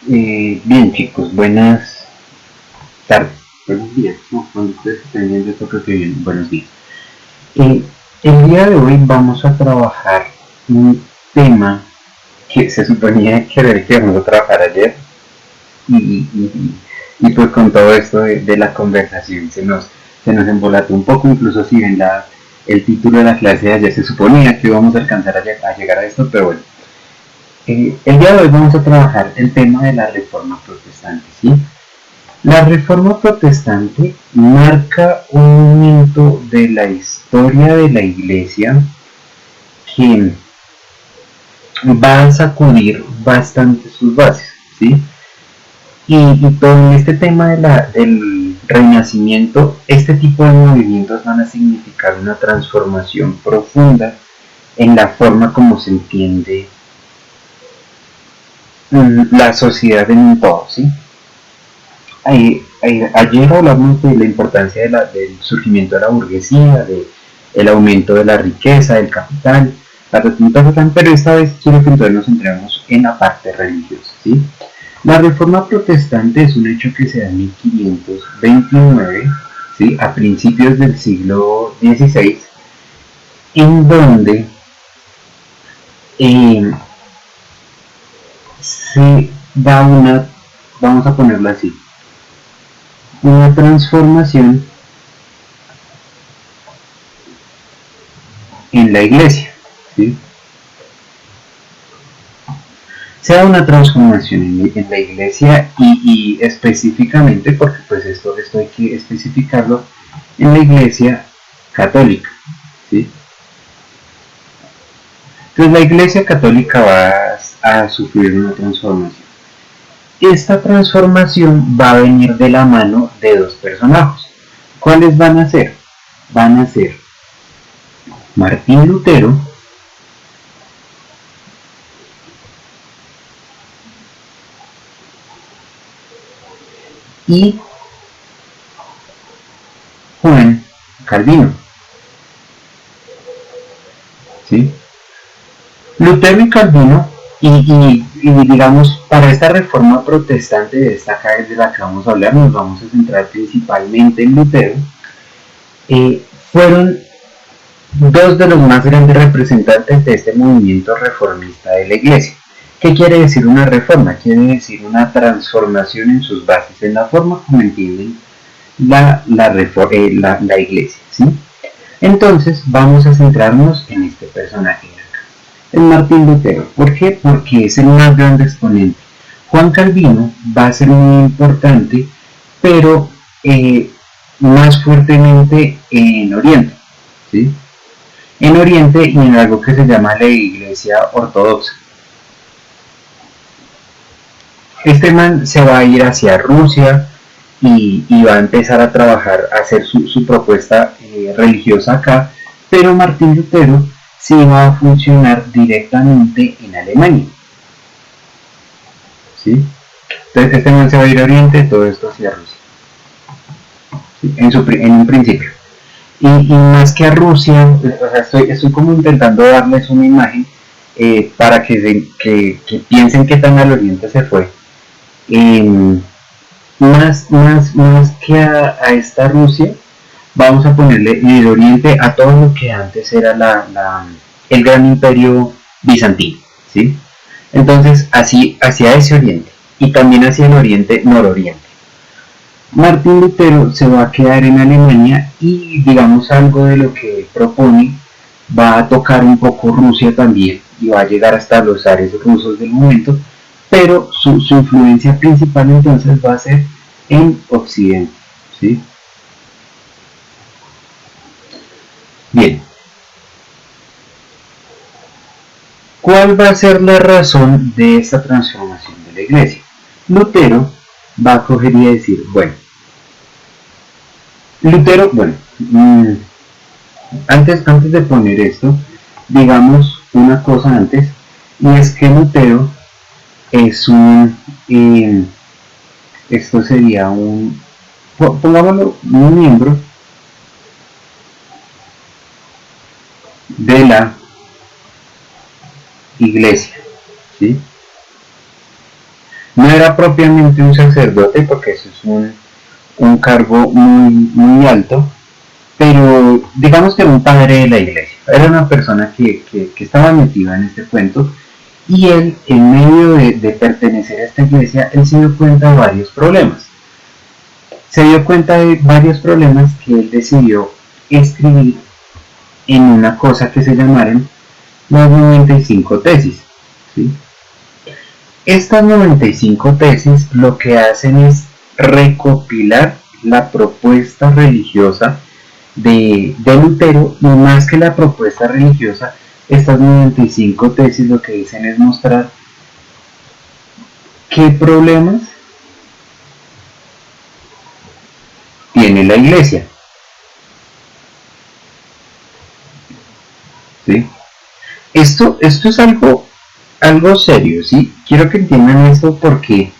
Bien chicos, buenas tardes, buenos días, ¿no? Cuando ustedes estén viendo esto creo que bien, buenos días. Eh, el día de hoy vamos a trabajar un tema que se suponía que era el que íbamos a trabajar ayer y, pues con todo esto de la conversación se nos embolató un poco, incluso si ven el título de la clase de ayer se suponía que íbamos a alcanzar a llegar a esto, pero bueno. El día de hoy vamos a trabajar el tema de la reforma protestante, ¿sí? La Reforma Protestante marca un momento de la historia de la Iglesia que va a sacudir bastante sus bases, ¿sí? Y todo este tema del renacimiento, este tipo de movimientos van a significar una transformación profunda en la forma como se entiende la sociedad en un todo, ¿sí? Ayer hablamos de la importancia del surgimiento de la burguesía, del aumento de la riqueza, del capital, pero esta vez quiero que entonces nos centremos en la parte religiosa, ¿sí? La reforma protestante es un hecho que se da en 1529, ¿sí? A principios del siglo XVI, en donde eh, se da vamos a ponerlo así, una transformación en la iglesia, ¿sí? Se da una transformación en la iglesia y específicamente, porque pues esto hay que especificarlo, en la iglesia católica, ¿sí? Entonces la iglesia católica va a sufrir una transformación. Esta transformación va a venir de la mano de dos personajes. ¿Cuáles van a ser? Van a ser Martín Lutero y Juan Calvino, ¿sí? Lutero y Calvino, digamos, para esta reforma protestante de esta de la que vamos a hablar, nos vamos a centrar principalmente en Lutero, fueron dos de los más grandes representantes de este movimiento reformista de la Iglesia. ¿Qué quiere decir una reforma? Quiere decir una transformación en sus bases, en la forma como entienden la Iglesia, ¿sí? Entonces vamos a centrarnos en este personaje de acá, en Martín Lutero. ¿Por qué? Porque es el más grande exponente. Juan Calvino va a ser muy importante, pero más fuertemente en Oriente, ¿sí? En Oriente y en algo que se llama la Iglesia Ortodoxa. Este man se va a ir hacia Rusia va a empezar a trabajar, a hacer su propuesta religiosa acá, pero Martín Lutero sí va a funcionar directamente en Alemania, ¿sí? Entonces este man se va a ir a Oriente, todo esto hacia Rusia, ¿sí? En un principio. Y más que a Rusia, o sea, estoy como intentando darles una imagen para que piensen que tan al oriente se fue. Eh, más que a esta Rusia, vamos a ponerle el oriente a todo lo que antes era el gran imperio bizantino, ¿sí? Entonces, así hacia ese oriente y también hacia el oriente nororiente. Martín Lutero se va a quedar en Alemania y digamos algo de lo que propone va a tocar un poco Rusia también y va a llegar hasta los zares rusos del momento, pero su influencia principal entonces va a ser en Occidente, ¿sí? Bien, ¿cuál va a ser la razón de esta transformación de la iglesia? Lutero va a coger y decir, bueno, antes de poner esto, digamos una cosa antes, y es que Lutero es eh, esto sería pongámoslo, un miembro de la iglesia, ¿sí? No era propiamente un sacerdote, porque eso es un cargo muy alto, pero digamos que era un padre de la iglesia, era una persona que estaba metida en este cuento, y él, en medio de pertenecer a esta iglesia, él se dio cuenta de varios problemas. Se dio cuenta de varios problemas que él decidió escribir en una cosa que se llamaron las 95 tesis. ¿Sí? Estas 95 tesis lo que hacen es recopilar la propuesta religiosa de Lutero, y más que la propuesta religiosa, estas 95 tesis lo que dicen es mostrar qué problemas tiene la iglesia. ¿Sí? Esto es algo serio, ¿sí? Quiero que entiendan esto, porque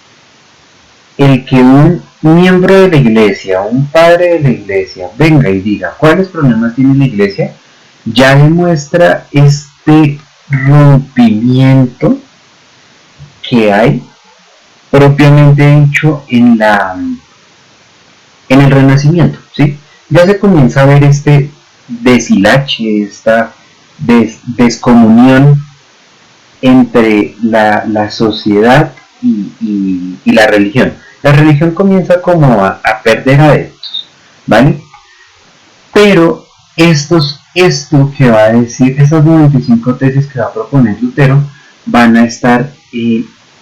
el que un miembro de la iglesia, un padre de la iglesia, venga y diga cuáles problemas tiene la iglesia, ya demuestra este rompimiento que hay propiamente dicho en el Renacimiento, ¿sí? Ya se comienza a ver este deshilache, esta descomunión entre la sociedad y la religión. La religión comienza como a perder adeptos, ¿vale? Pero esto que va a decir, estas 95 tesis que va a proponer Lutero, van a estar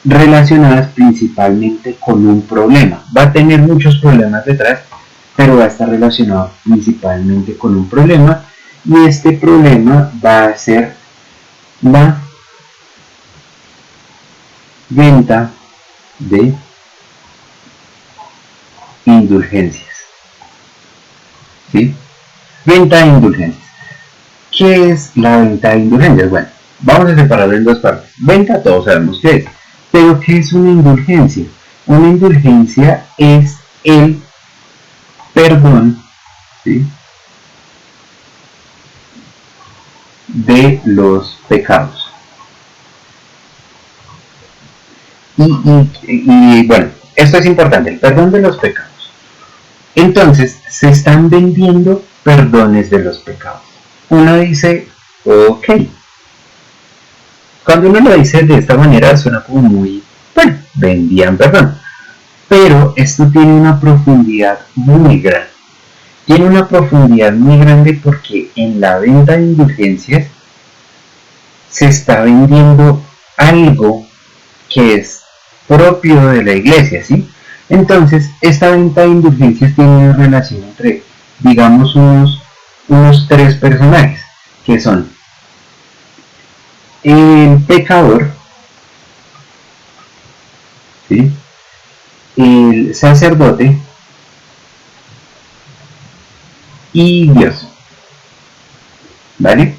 relacionadas principalmente con un problema. Va a tener muchos problemas detrás, pero va a estar relacionado principalmente con un problema, y este problema va a ser la venta de indulgencias. ¿Sí? Venta de indulgencias. ¿Qué es la venta de indulgencias? Bueno, vamos a separarlo en dos partes. Venta, todos sabemos qué es. Pero ¿qué es una indulgencia? Una indulgencia es el perdón, ¿sí?, de los pecados. Y bueno, esto es importante, el perdón de los pecados. Entonces, se están vendiendo perdones de los pecados. Uno dice, ok. Cuando uno lo dice de esta manera suena como muy, bueno, vendían perdón. Pero esto tiene una profundidad muy grande. Tiene una profundidad muy grande porque en la venta de indulgencias se está vendiendo algo que es propio de la iglesia, ¿sí? Entonces, esta venta de indulgencias tiene una relación entre, digamos, unos tres personajes, que son el pecador, ¿sí?, el sacerdote y Dios, ¿vale?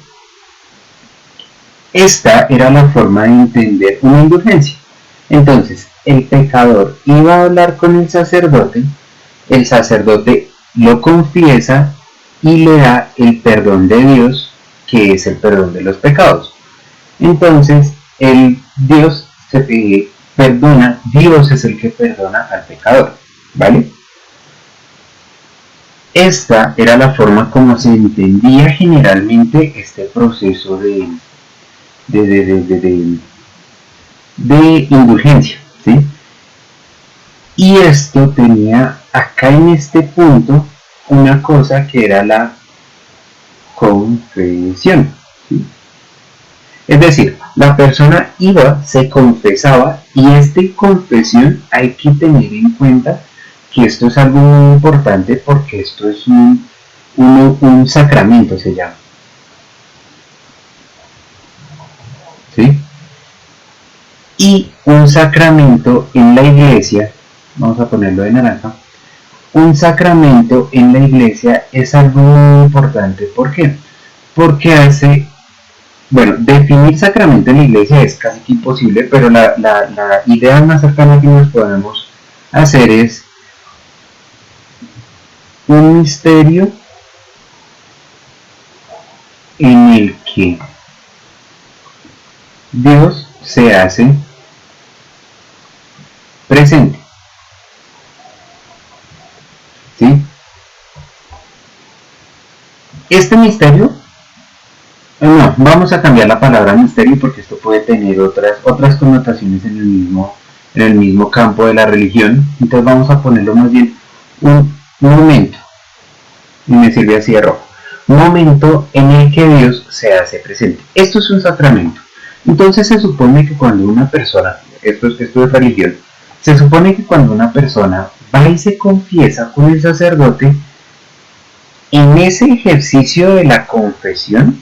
Esta era la forma de entender una indulgencia. Entonces, el pecador iba a hablar con el sacerdote lo confiesa y le da el perdón de Dios, que es el perdón de los pecados. Entonces, Dios perdona, Dios es el que perdona al pecador, ¿vale? Esta era la forma como se entendía generalmente este proceso de indulgencia, ¿sí? Y esto tenía acá en este punto una cosa que era la confesión, ¿sí? Es decir, la persona iba, se confesaba, y esta confesión hay que tener en cuenta que esto es algo muy importante, porque esto es un sacramento, se llama, ¿sí? Y un sacramento en la iglesia, vamos a ponerlo de naranja, un sacramento en la iglesia es algo muy importante. ¿Por qué? Porque bueno, definir sacramento en la iglesia es casi que imposible, pero la idea más cercana que nos podemos hacer es un misterio en el que Dios se hace presente. ¿Sí? Este misterio, no, vamos a cambiar la palabra misterio porque esto puede tener otras connotaciones en el mismo campo de la religión. Entonces vamos a ponerlo más bien un momento, y me sirve así de rojo, momento en el que Dios se hace presente. Esto es un sacramento. Entonces se supone que cuando una persona, esto es religión, se supone que cuando una persona va y se confiesa con el sacerdote, en ese ejercicio de la confesión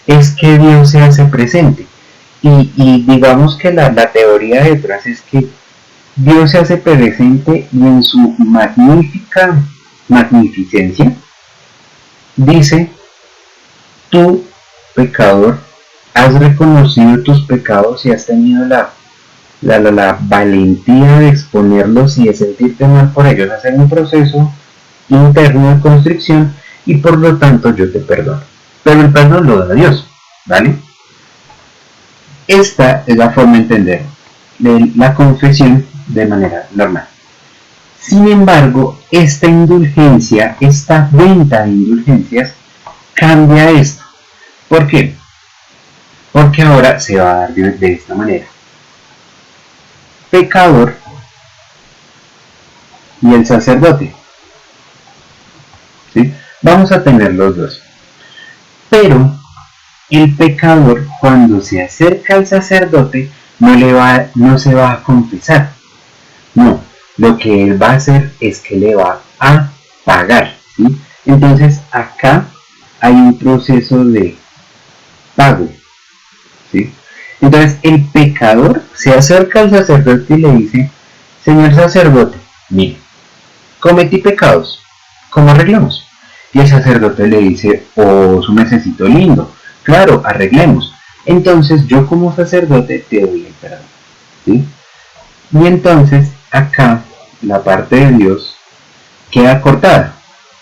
es que Dios se hace presente. Y digamos que la teoría detrás es que Dios se hace presente y en su magnificencia dice: tú, pecador, has reconocido tus pecados y has tenido la valentía de exponerlos y de sentirte mal por ellos, hacer un proceso interno de constricción, y por lo tanto yo te perdono. Pero el perdón lo da Dios, ¿vale? Esta es la forma de entender la confesión de manera normal. Sin embargo, esta indulgencia, esta venta de indulgencias, cambia esto. ¿Por qué? Porque ahora se va a dar de esta manera: pecador y el sacerdote. ¿Sí? Vamos a tener los dos. Pero el pecador, cuando se acerca al sacerdote, no se va a confesar. No, lo que él va a hacer es que le va a pagar. ¿Sí? Entonces acá hay un proceso de pago. ¿Sí? Entonces el pecador se acerca al sacerdote y le dice: señor sacerdote, mire, cometí pecados, ¿cómo arreglamos? Y el sacerdote le dice: oh, su mesecito lindo, claro, arreglemos. Entonces yo como sacerdote te doy el perdón. ¿Sí? Y entonces acá la parte de Dios queda cortada,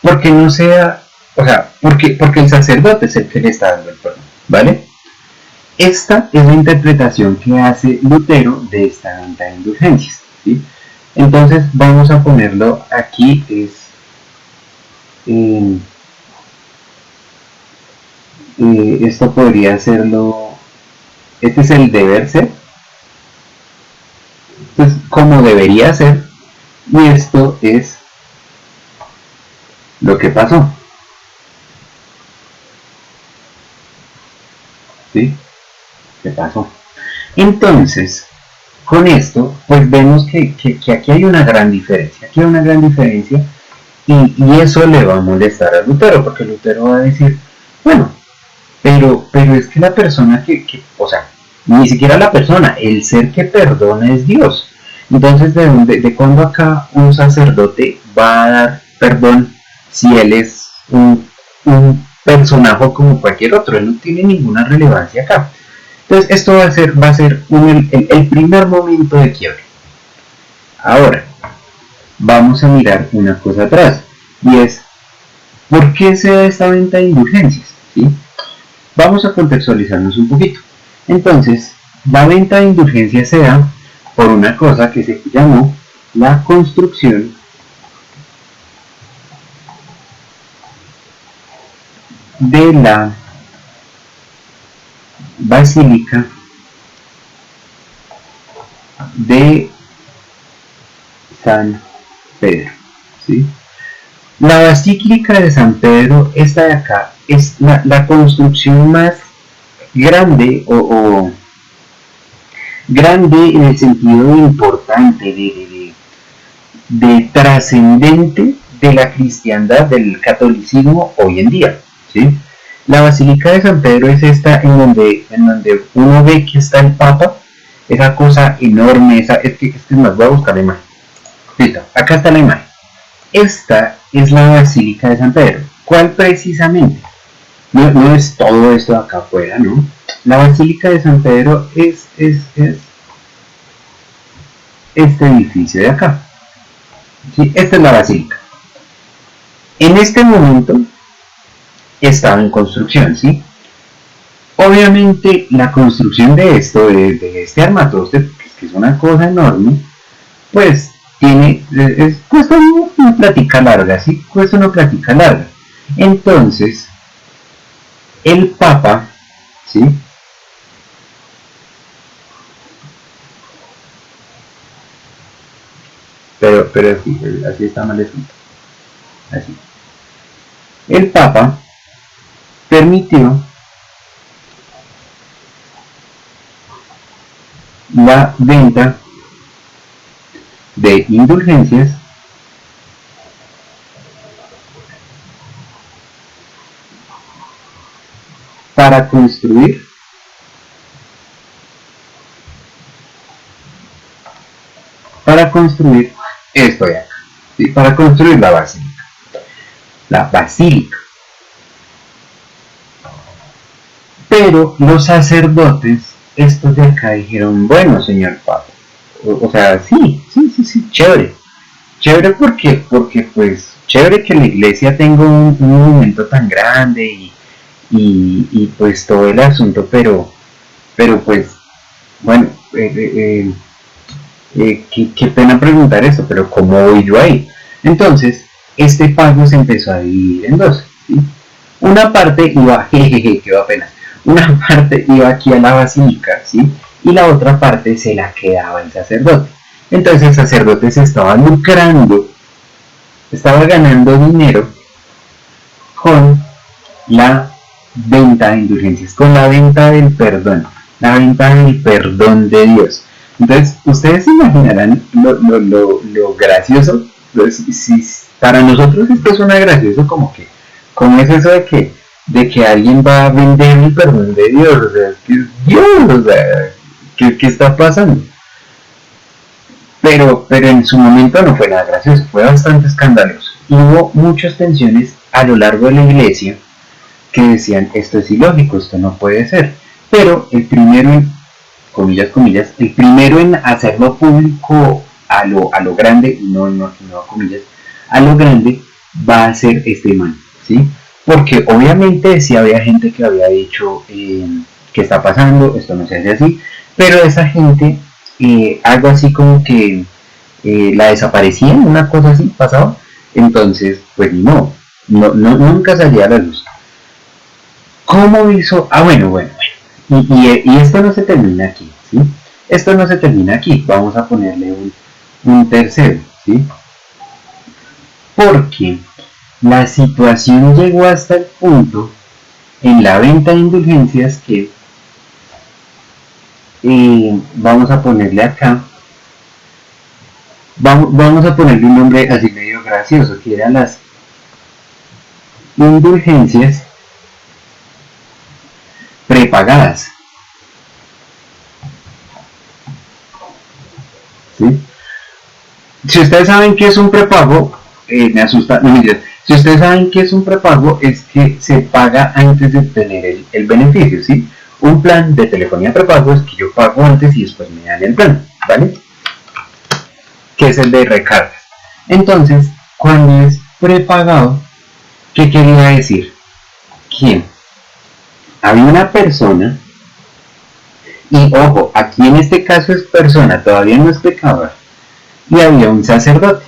porque no sea, o sea, porque el sacerdote es el que le está dando el perdón, ¿vale? Esta es la interpretación que hace Lutero de esta venta de indulgencias, ¿sí? Entonces vamos a ponerlo aquí, esto podría serlo, este es el deber ser, pues como debería ser, y esto es lo que pasó. ¿Sí? ¿Qué pasó? Entonces, con esto, pues vemos que aquí hay una gran diferencia. Aquí hay una gran diferencia, y eso le va a molestar a Lutero, porque Lutero va a decir: bueno, pero es que la persona o sea, ni siquiera la persona, el ser que perdona es Dios. Entonces, ¿de cuándo acá un sacerdote va a dar perdón si él es un personaje como cualquier otro? Él no tiene ninguna relevancia acá. Entonces esto va a ser el primer momento de quiebre. Ahora, vamos a mirar una cosa atrás, y es: ¿por qué se da esta venta de indulgencias? ¿Sí? Vamos a contextualizarnos un poquito. Entonces, la venta de indulgencias se da por una cosa que se llamó la construcción de la Basílica de San Pedro. ¿Sí? La Basílica de San Pedro, esta de acá, es la construcción más grande o grande en el sentido de importante, de trascendente de la cristiandad, del catolicismo hoy en día. ¿Sí? La Basílica de San Pedro es esta en donde uno ve que está el Papa, esa cosa enorme, es que más, voy a buscar la imagen. Listo, acá está la imagen. Esta es la Basílica de San Pedro. ¿Cuál precisamente? No es todo esto de acá afuera, ¿no? La Basílica de San Pedro es este edificio de acá. ¿Sí? Esta es la Basílica. En este momento estaba en construcción, ¿sí? Obviamente la construcción de esto, de este armatoste, que es una cosa enorme, pues cuesta una plática larga, ¿sí? Cuesta una plática larga. Entonces, el Papa, ¿sí? Pero así está mal escrito. Así. El Papa permitió la venta de indulgencias para construir esto de acá, ¿sí? Para construir la basílica. La basílica. Pero los sacerdotes, estos de acá, dijeron, bueno, señor Papa, o sea, sí, chévere. Chévere porque pues, chévere que la iglesia tenga un movimiento tan grande y pues todo el asunto, pero pues, bueno, qué pena preguntar eso, pero ¿cómo voy yo ahí? Entonces, este pago se empezó a dividir en dos, ¿sí? Una parte iba, jejeje, quedó apenas, una parte iba aquí a la basílica, ¿sí? Y la otra parte se la quedaba el sacerdote. Entonces el sacerdote se estaba lucrando, estaba ganando dinero con la venta de indulgencias, con la venta del perdón, la venta del perdón de Dios. Entonces, ustedes se imaginarán lo gracioso. Entonces, si para nosotros esto suena gracioso, como es eso de que alguien va a vender el perdón de Dios, o sea, que es Dios, o sea, ¿qué está pasando? Pero en su momento no fue nada gracioso, fue bastante escandaloso. Y hubo muchas tensiones a lo largo de la iglesia que decían, esto es ilógico, esto no puede ser. Pero el primero en, comillas, el primero en hacerlo público a lo grande, no comillas, a lo grande, va a ser este man, ¿sí? Porque obviamente sí había gente que había dicho, ¿qué está pasando? Esto no se hace así, pero esa gente, algo así como que la desaparecían, una cosa así pasaba, entonces, pues nunca salía a la luz. ¿Cómo hizo? Ah, bueno. Y esto no se termina aquí, ¿sí? Esto no se termina aquí, vamos a ponerle un tercero, ¿sí? Porque la situación llegó hasta el punto en la venta de indulgencias que vamos a ponerle acá, vamos a ponerle un nombre así medio gracioso, que eran las indulgencias prepagadas, ¿sí? Si ustedes saben qué es un prepago, me asusta, no, si ustedes saben qué es un prepago, es que se paga antes de obtener el beneficio, ¿sí? Un plan de telefonía prepago es que yo pago antes y después me dan el plan, ¿vale? Que es el de recargas. Entonces, cuando es prepagado, ¿qué quería decir? Que había una persona, y ojo, aquí en este caso es persona, todavía no es pecador, y había un sacerdote.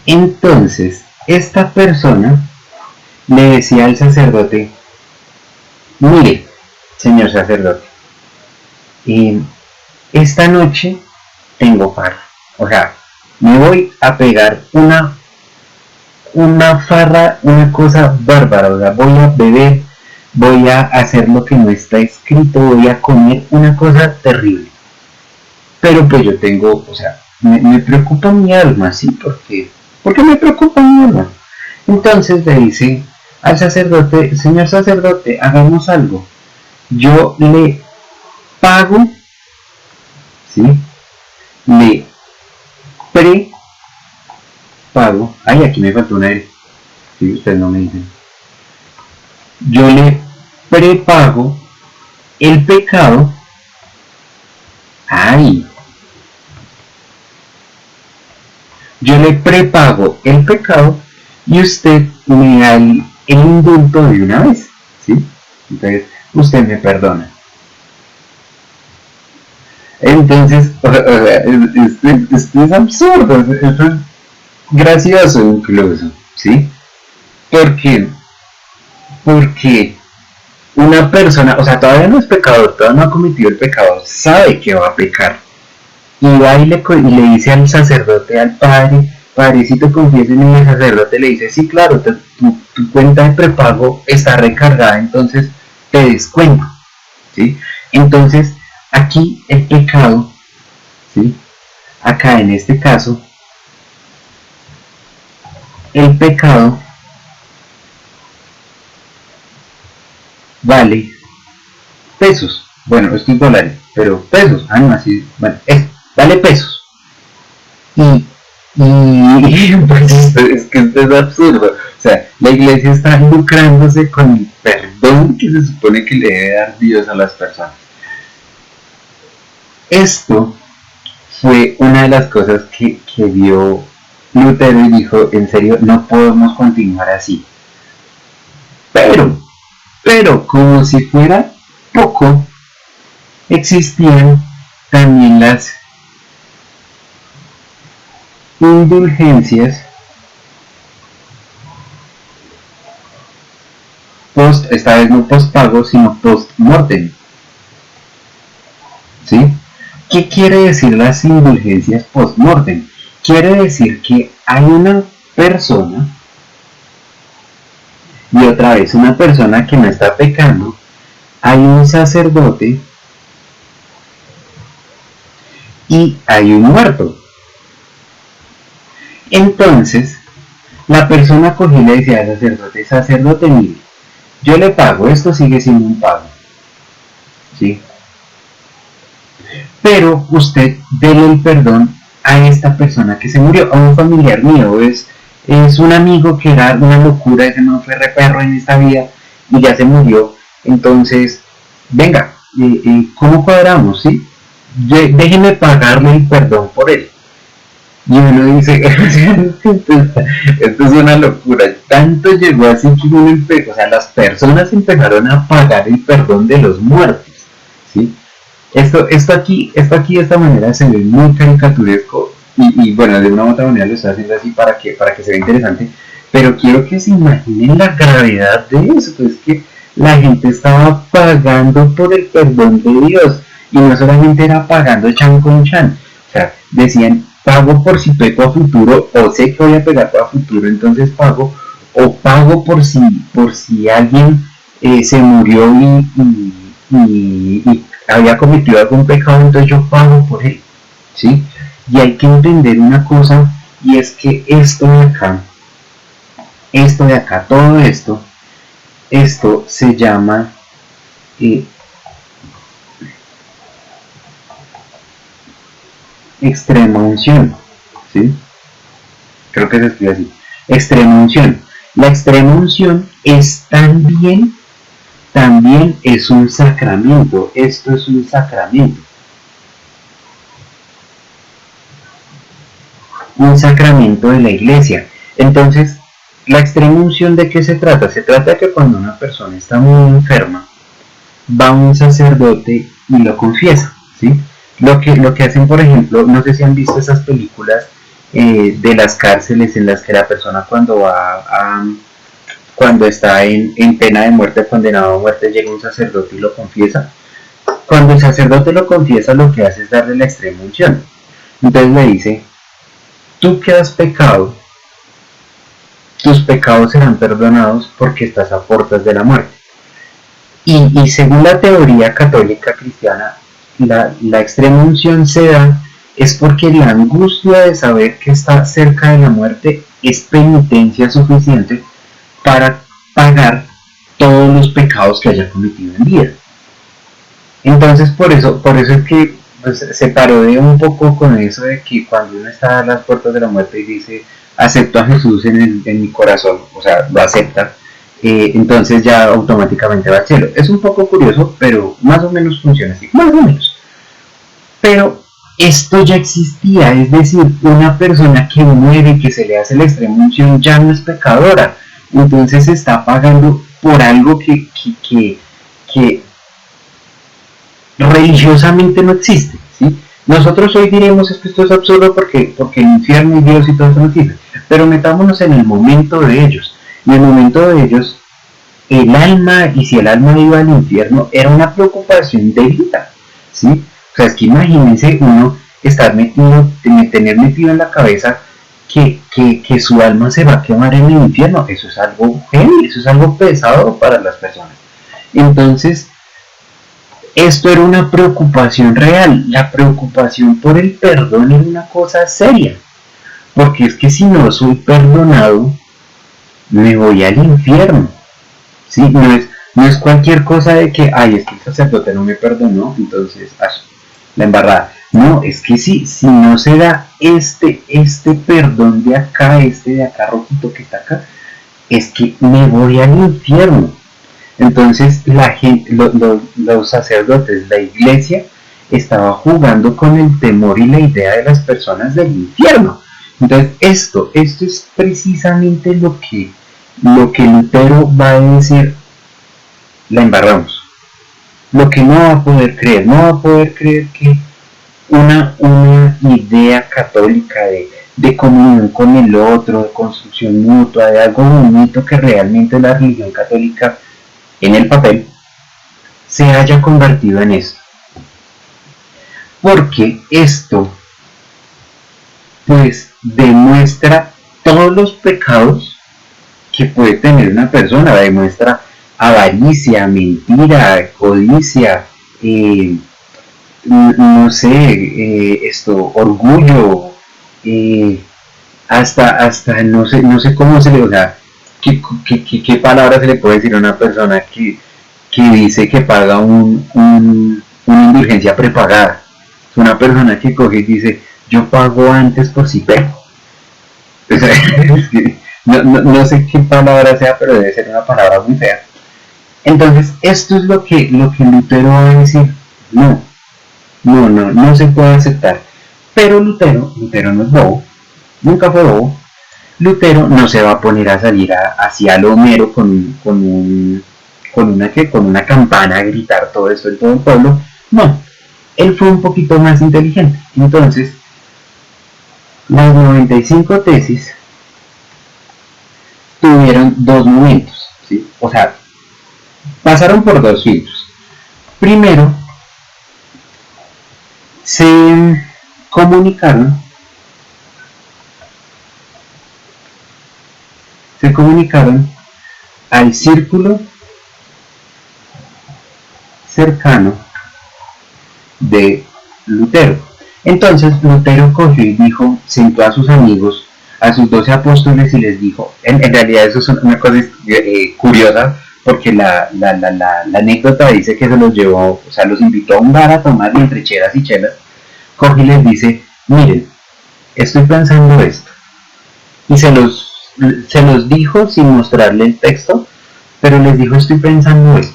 Entonces, esta persona le decía al sacerdote, mire, señor sacerdote, esta noche tengo farra, o sea, me voy a pegar una farra, una cosa bárbara, o sea, voy a beber, voy a hacer lo que no está escrito, voy a comer una cosa terrible. Pero pues yo tengo, o sea, me preocupa mi alma, ¿sí? Porque me preocupa mi alma. Entonces le dice al sacerdote, señor sacerdote, hagamos algo. Yo le pago, ¿sí? Le prepago. Ay, aquí me faltó una L. Sí, ustedes no me dicen. Yo le prepago el pecado. Ay. Yo le prepago el pecado y usted me da el indulto de una vez, ¿sí? Entonces, usted me perdona. Entonces, o sea, esto es absurdo, esto es gracioso incluso, ¿sí? ¿Por qué? Porque una persona, o sea, todavía no es pecador, todavía no ha cometido el pecado, sabe que va a pecar. Y va y le dice al sacerdote, al padre, padrecito, confiesen, y el sacerdote le dice, sí, claro, tu cuenta de prepago está recargada, entonces te descuento, ¿sí? Entonces, aquí el pecado, ¿sí? Acá en este caso, el pecado vale pesos. Bueno, esto es dólares, pero pesos. Ah, no, así, bueno, vale pesos. Y pues es que esto es absurdo. O sea, la iglesia está lucrándose con el perdón que se supone que le debe dar Dios a las personas. Esto fue una de las cosas que vio Lutero y dijo, en serio, no podemos continuar así. Pero como si fuera poco, existían también las indulgencias esta vez no postpago, sino post-mortem. ¿Sí? ¿Qué quiere decir las indulgencias post-mortem? Quiere decir que hay una persona, y otra vez una persona que no está pecando, hay un sacerdote y hay un muerto. Entonces, la persona cogió y le decía al sacerdote, sacerdote, mire, yo le pago, esto sigue siendo un pago, ¿sí? Pero usted dele el perdón a esta persona que se murió, a un familiar mío, es un amigo que era una locura, ese no fue re perro en esta vida y ya se murió, entonces, venga, ¿cómo cuadramos, sí? Déjeme pagarle el perdón por él. Y uno dice, esto es una locura, tanto llegó así que uno empezó, o sea, las personas empezaron a pagar el perdón de los muertos, ¿sí? Esto aquí de esta manera se ve muy caricaturesco y bueno, de una u otra manera lo estoy haciendo así para que se vea interesante, pero quiero que se imaginen la gravedad de eso, pues que la gente estaba pagando por el perdón de Dios y no solamente era pagando chan con chan, o sea, decían pago por si peco a futuro o sé que voy a pegar a futuro, entonces pago, o pago por si alguien se murió y había cometido algún pecado, entonces yo pago por él, ¿sí? Y hay que entender una cosa, y es que esto de acá, todo esto se llama extrema unción, ¿sí? Creo que se escribe así, extrema unción. La extrema unción es también es un sacramento, esto es un sacramento de la iglesia. Entonces, la extrema unción, ¿de qué se trata? Se trata de que cuando una persona está muy enferma, va un sacerdote y lo confiesa, ¿sí? Lo que hacen, por ejemplo, no sé si han visto esas películas de las cárceles en las que la persona cuando está en pena de muerte, condenado a muerte, llega un sacerdote y lo confiesa. Cuando el sacerdote lo confiesa, lo que hace es darle la extrema unción. Entonces le dice, tú que has pecado, tus pecados serán perdonados porque estás a puertas de la muerte. Y según la teoría católica cristiana, la extrema unción se da es porque la angustia de saber que está cerca de la muerte es penitencia suficiente para pagar todos los pecados que haya cometido en vida. Entonces por eso es que pues, se parodea un poco con eso de que cuando uno está a las puertas de la muerte y dice acepto a Jesús en mi corazón, o sea, lo acepta, entonces ya automáticamente va al cielo. Es un poco curioso, pero más o menos funciona así, más o menos. Pero esto ya existía, es decir, una persona que muere, que se le hace la extrema unción, ya no es pecadora, entonces se está pagando por algo que religiosamente no existe, ¿sí? Nosotros hoy diremos es que esto es absurdo porque el infierno y Dios y todo eso no existe, pero metámonos en el momento de ellos. Y en el momento de ellos, el alma, y si el alma iba al infierno, era una preocupación de vida, ¿sí? O sea, es que imagínense uno estar metido, tener metido en la cabeza que su alma se va a quemar en el infierno. Eso es algo heavy, eso es algo pesado para las personas. Entonces, esto era una preocupación real. La preocupación por el perdón era una cosa seria. Porque es que si no soy perdonado, me voy al infierno. ¿Sí? No es cualquier cosa de que, ay, es que el sacerdote no me perdonó, entonces, la embarrada. No, es que si no se da este perdón de acá rojito que está acá, es que me voy al infierno. Entonces la gente, los sacerdotes, la iglesia, estaba jugando con el temor y la idea de las personas del infierno. Entonces esto es precisamente lo que Lutero va a decir, la embarramos. Lo que no va a poder creer, no va a poder creer que una idea católica de comunión con el otro, de construcción mutua, de algo bonito que realmente la religión católica en el papel se haya convertido en esto. Porque esto pues demuestra todos los pecados que puede tener una persona, demuestra avaricia, mentira, codicia, no sé, orgullo, hasta no sé cómo se le, o sea, qué palabra se le puede decir a una persona que dice que paga una indulgencia prepagada. Es una persona que coge y dice, yo pago antes por si pego. O sea, es que no sé qué palabra sea, pero debe ser una palabra muy fea. Entonces, esto es lo que Lutero va a decir. No se puede aceptar. Pero Lutero no es bobo, nunca fue bobo. Lutero no se va a poner a salir hacia lo Homero con una campana a gritar todo esto en todo el pueblo. No, él fue un poquito más inteligente. Entonces, las 95 tesis tuvieron dos momentos, ¿sí? O sea, pasaron por dos filtros. Primero, se comunicaron al círculo cercano de Lutero. Entonces Lutero cogió y dijo, sentó a sus amigos, a sus 12 apóstoles y les dijo, en realidad eso es una cosa curiosa, porque la anécdota dice que se los llevó, o sea, los invitó a un bar a tomar entre chelas y chelas, coge y les dice, miren, estoy pensando esto, y se los dijo sin mostrarle el texto, pero les dijo, estoy pensando esto,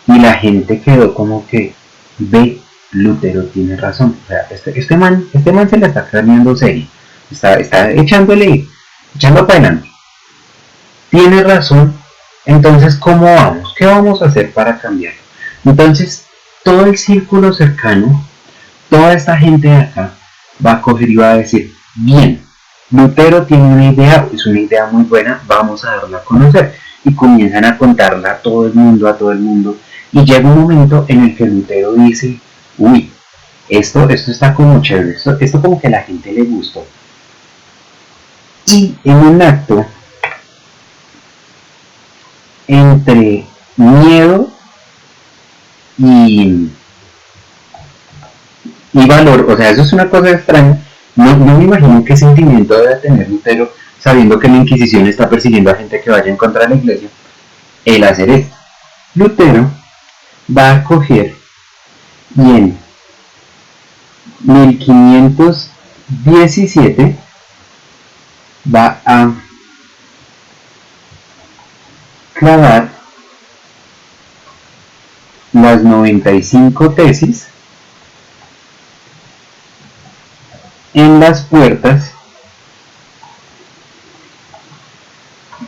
y la gente quedó como que, ve, Lutero tiene razón, o sea, este man se la está cambiando serio, está echando para adelante, tiene razón. Entonces, ¿cómo vamos? ¿Qué vamos a hacer para cambiar? Entonces, todo el círculo cercano, toda esta gente de acá, va a coger y va a decir, bien, Lutero tiene una idea, es una idea muy buena, vamos a darla a conocer. Y comienzan a contarla a todo el mundo, y llega un momento en el que Lutero dice, uy, esto está como chévere, esto como que a la gente le gustó. Y en un acto entre miedo y valor, o sea, eso es una cosa extraña. No me imagino qué sentimiento debe tener Lutero sabiendo que la Inquisición está persiguiendo a gente que vaya en contra de la iglesia, el hacer esto. Lutero va a coger y en 1517 va a clavar las 95 tesis en las puertas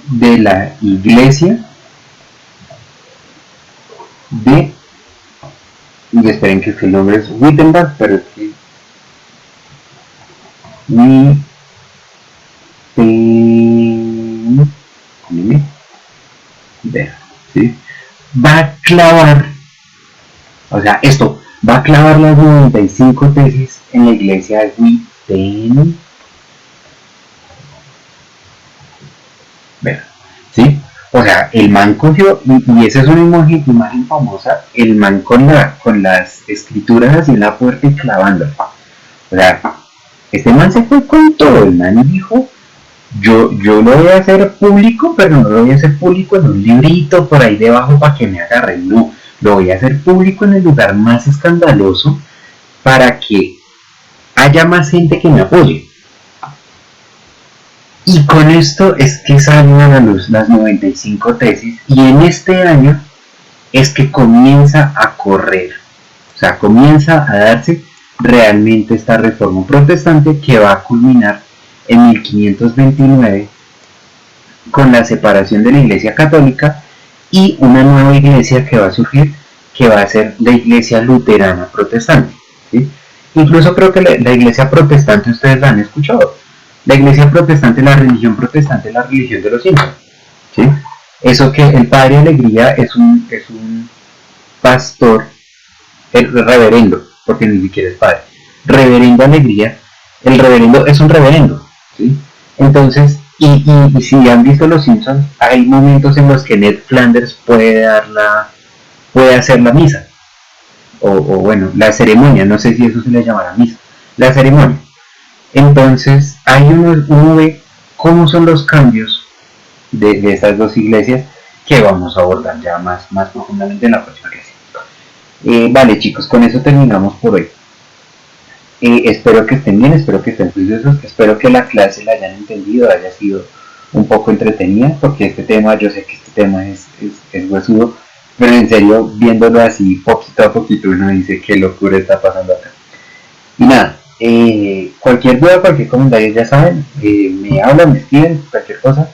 de la iglesia de y esperen que el nombre es Wittenberg, pero es que ¿sí? Va a clavar, o sea, esto, va a clavar las 95 tesis en la iglesia de Wittenberg, ¿sí? O sea, el man cogió, y esa es una imagen famosa, el man con las escrituras así en la puerta y clavando. O sea, este man se fue con todo, el man dijo, yo lo voy a hacer público, pero no lo voy a hacer público en un librito por ahí debajo para que me agarren, no, lo voy a hacer público en el lugar más escandaloso para que haya más gente que me apoye. Y con esto es que salen a la luz las 95 tesis y en este año es que comienza a correr, o sea, comienza a darse realmente esta reforma protestante que va a culminar en 1529 con la separación de la Iglesia Católica y una nueva iglesia que va a surgir, que va a ser la Iglesia Luterana Protestante, ¿sí? Incluso creo que la Iglesia Protestante ustedes la han escuchado. La Iglesia Protestante, la religión protestante es la religión de los Simpsons, ¿sí? Eso que el Padre Alegría es un pastor, el reverendo, porque ni siquiera es padre, reverendo Alegría, el reverendo es un reverendo, ¿sí? Entonces, y si han visto los Simpsons, hay momentos en los que Ned Flanders puede hacer la misa, o bueno, la ceremonia, no sé si eso se le llamará misa, la ceremonia. Entonces, ahí uno ve cómo son los cambios de estas dos iglesias que vamos a abordar ya más profundamente en la próxima clase. Vale, chicos, con eso terminamos por hoy. Espero que estén bien, espero que estén juiciosos, espero que la clase la hayan entendido, haya sido un poco entretenida, porque este tema, yo sé que este tema es huesudo, pero en serio, viéndolo así poquito a poquito, uno dice qué locura está pasando acá. Y nada, cualquier duda, cualquier comentario, ya saben, me hablan, me escriben, cualquier cosa,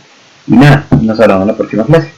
y nada, nos hablamos en la próxima clase.